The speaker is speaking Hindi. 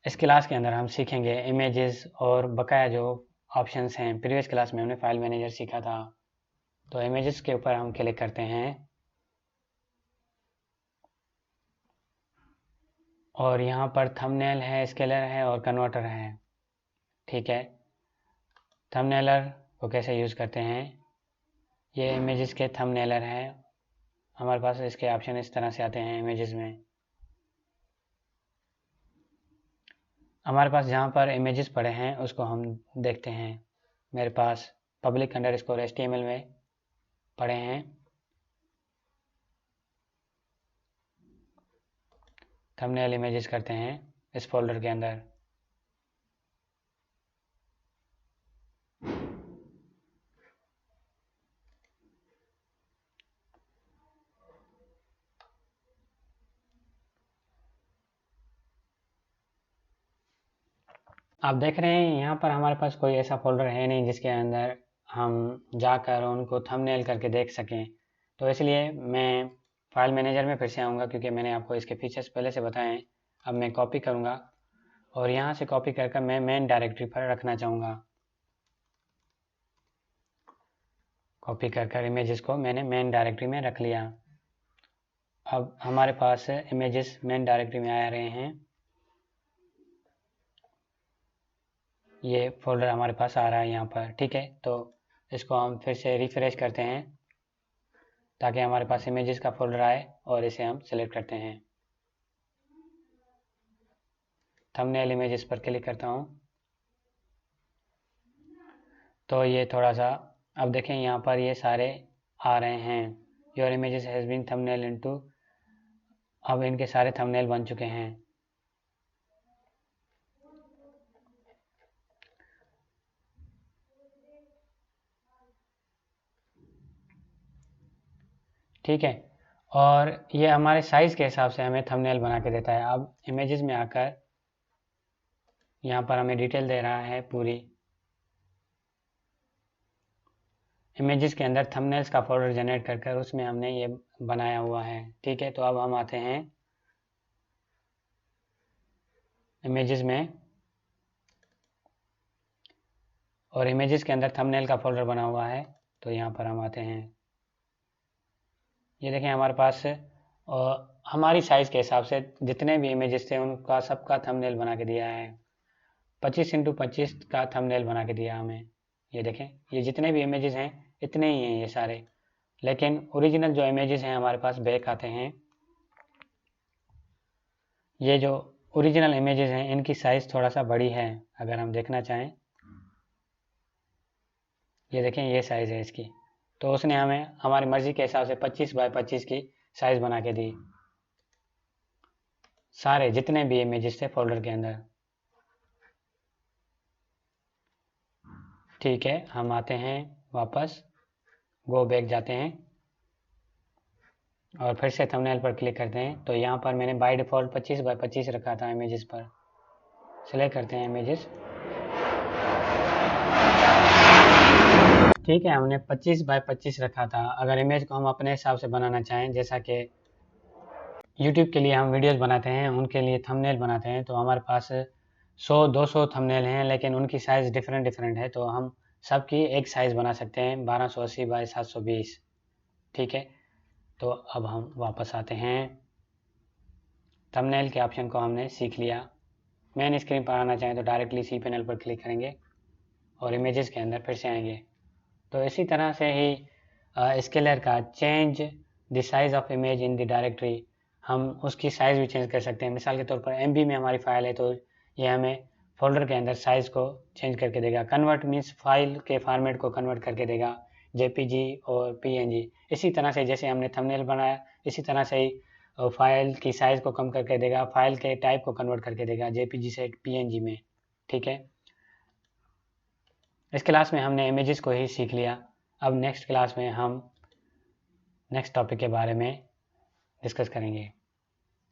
इस क्लास के अंदर हम सीखेंगे इमेजेस और बकाया जो ऑप्शंस हैं। प्रीवियस क्लास में हमने फाइल मैनेजर सीखा था। तो इमेजेस के ऊपर हम क्लिक करते हैं और यहाँ पर थंबनेल है, स्केलर है और कन्वर्टर है। ठीक है, थंबनेलर को कैसे यूज़ करते हैं, ये इमेजेस के थंबनेलर है। हमारे पास इसके ऑप्शन इस तरह से आते हैं इमेजेस में। हमारे पास जहाँ पर इमेजेस पड़े हैं उसको हम देखते हैं। मेरे पास public_html में पड़े हैं। थंबनेल इमेजेस करते हैं इस फोल्डर के अंदर। आप देख रहे हैं यहाँ पर हमारे पास कोई ऐसा फोल्डर है नहीं जिसके अंदर हम जाकर उनको थंबनेल करके देख सकें। तो इसलिए मैं फाइल मैनेजर में फिर से आऊँगा, क्योंकि मैंने आपको इसके फीचर्स पहले से बताए हैं। अब मैं कॉपी करूँगा और यहाँ से कॉपी कर मैं मेन डायरेक्टरी पर रखना चाहूँगा। कॉपी कर इमेजेस को मैंने मेन डायरेक्टरी में रख लिया। अब हमारे पास इमेजेस मेन डायरेक्टरी में आ रहे हैं। ये फोल्डर हमारे पास आ रहा है यहाँ पर। ठीक है, तो इसको हम फिर से रिफ्रेश करते हैं ताकि हमारे पास इमेजेस का फोल्डर आए और इसे हम सेलेक्ट करते हैं। थंबनेल इमेजेस पर क्लिक करता हूँ तो ये थोड़ा सा, अब देखें यहाँ पर ये सारे आ रहे हैं। Your images has been thumbnail into, अब इनके सारे थंबनेल बन चुके हैं। ठीक है, और ये हमारे साइज़ के हिसाब से हमें थंबनेल बना के देता है। अब इमेजेस में आकर यहाँ पर हमें डिटेल दे रहा है पूरी। इमेजेस के अंदर थंबनेल्स का फोल्डर जनरेट कर उसमें हमने ये बनाया हुआ है। ठीक है, तो अब हम आते हैं इमेजेस में और इमेजेस के अंदर थंबनेल का फोल्डर बना हुआ है। तो यहाँ पर हम आते हैं, ये देखें हमारे पास हमारी साइज़ के हिसाब से जितने भी इमेजेस थे उनका सबका थंबनेल बना के दिया है। 25x25 का थंबनेल बना के दिया हमें। ये देखें, ये जितने भी इमेजेस हैं इतने ही हैं ये सारे। लेकिन ओरिजिनल जो इमेजेस हैं हमारे पास बैक आते हैं। ये जो ओरिजिनल इमेजेस हैं इनकी साइज़ थोड़ा सा बड़ी है। अगर हम देखना चाहें, ये देखें ये साइज़ है इसकी। तो उसने हमें हमारी मर्ज़ी के हिसाब से 25x25 की साइज़ बना के दी, सारे जितने भी इमेजेस थे फोल्डर के अंदर। ठीक है, हम आते हैं वापस, गो बैक जाते हैं और फिर से थंबनेल पर क्लिक करते हैं। तो यहाँ पर मैंने बाय डिफ़ॉल्ट 25x25 रखा था इमेजेस पर। सिलेक्ट करते हैं इमेजेस। ठीक है, हमने 25x25 रखा था। अगर इमेज को हम अपने हिसाब से बनाना चाहें, जैसा कि यूट्यूब के लिए हम वीडियोस बनाते हैं, उनके लिए थंबनेल बनाते हैं, तो हमारे पास 100-200 थंबनेल हैं, लेकिन उनकी साइज़ डिफरेंट है। तो हम सबकी एक साइज़ बना सकते हैं 1280x720। ठीक है, तो अब हम वापस आते हैं। थंबनेल के ऑप्शन को हमने सीख लिया। मेन स्क्रीन पर आना चाहें तो डायरेक्टली सी पैनल पर क्लिक करेंगे और इमेजेस के अंदर फिर से आएंगे। तो इसी तरह से ही स्केलर का change the size of image in the directory, हम उसकी साइज़ भी चेंज कर सकते हैं। मिसाल के तौर पर MB में हमारी फ़ाइल है तो ये हमें फोल्डर के अंदर साइज़ को चेंज करके देगा। कन्वर्ट मीन्स फाइल के फॉर्मेट को कन्वर्ट करके देगा, JPG और PNG। इसी तरह से जैसे हमने थंबनेल बनाया, इसी तरह से ही फाइल की साइज़ को कम करके देगा, फाइल के टाइप को कन्वर्ट करके देगा JPG से PNG में। ठीक है, इस क्लास में हमने इमेजेस को ही सीख लिया। अब नेक्स्ट क्लास में हम नेक्स्ट टॉपिक के बारे में डिस्कस करेंगे।